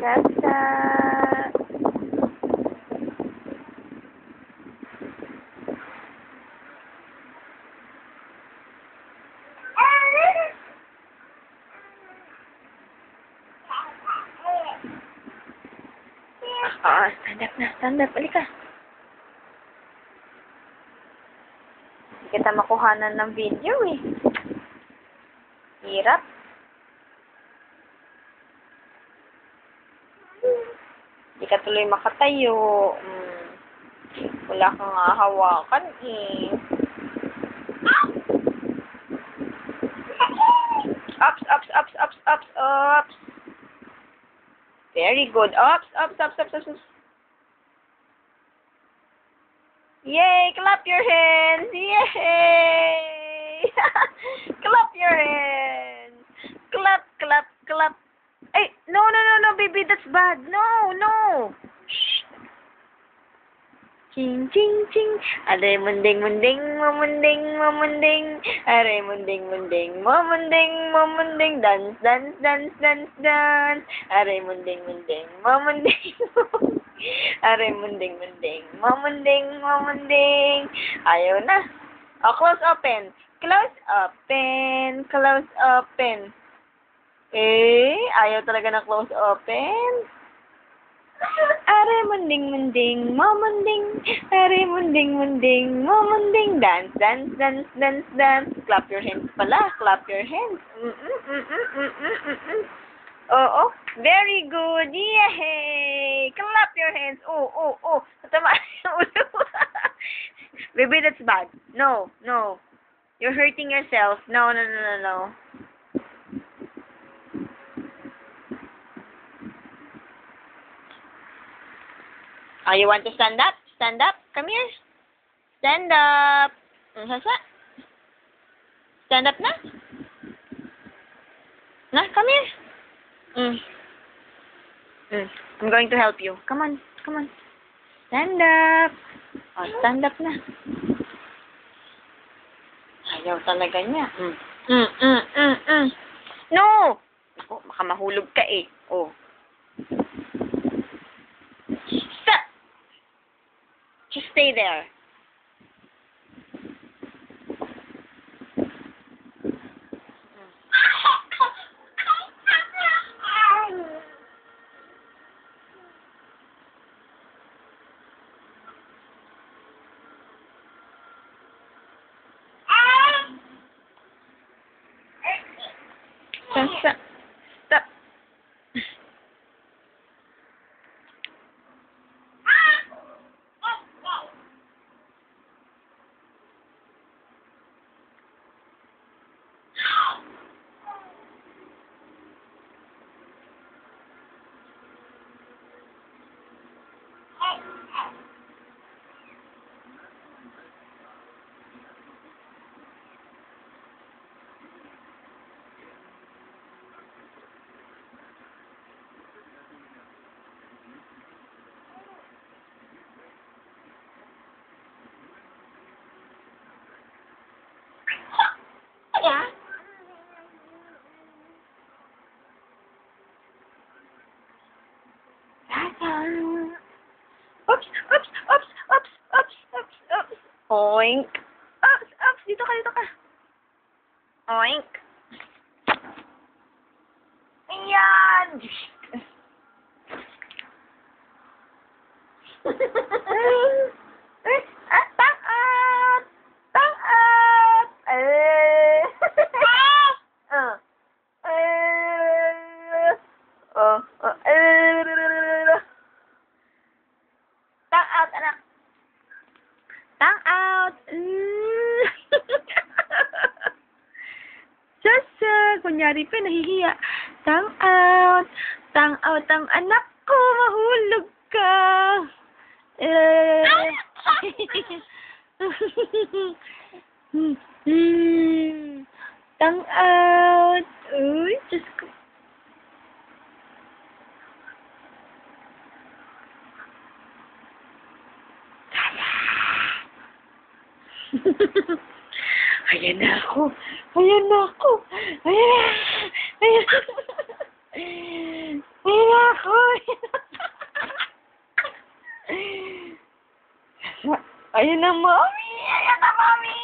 Kasa. Stand up na. Stand up. Halika. Hindi kita makuhanan ng video eh. Hirap. Hindi ka tuloy makatayo. Wala kang hahawakan eh. Ups, ups, ups, ups, ups, ups. Very good. Ups, ups, ups, ups, ups. Yay! Clap your hands! Yay! Clap your hands! Clap, clap, clap. Hey, no, no, no, no, baby, that's bad. No, no. Shh. Ching, ching, ching. Are munding, munding, mamunding, mamunding. Are munding, munding, mamunding, mamunding. Dance, dance, dance, dance, dance. Are munding, munding, mamunding. Are munding, munding, mamunding, mamunding. Ayaw na. Oh, close open. Close open. Close open. Eh, ayaw talaga na close open. Are munding, munding, mamunding. Are munding, munding, mamunding. Dance, dance, dance, dance, dance. Clap your hands pala. Clap your hands. Oo. Very good. Yay! Clap your hands. Oh, oh, oh. Tama yung ulo. Baby, that's bad. No, no. You're hurting yourself. No, no, no, no, no. Oh, you want to stand up? Stand up. Come here. Stand up. Sasa? Stand up na? Na, come here. I'm going to help you. Come on. Come on. Stand up. Oh, stand up na. Ayaw talaga niya. No! Ako, baka mahulog ka eh. Oh. Stop! Just stay there. Stop. Stop. Oops, oops, oops, oops, oops, oops, oops. Oink. Oops, oops, dito ka, dito ka. Oink. Ayan. Taat. Taat. Tang out, anak. Tang out. Sasa, kunyari pa, nahihiya. Tang out. Tang out ang anak ko. Mahulog ka. Tang out. Uy, Diyos ko. Ayan na ako. Ayan na ako. Ayan na. Ayan na ako. Ayun na, Mommy! Ayun na, Mommy!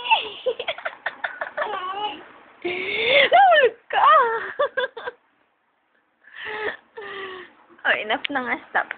Nahulog ka! Oh, enough na nga. Stop.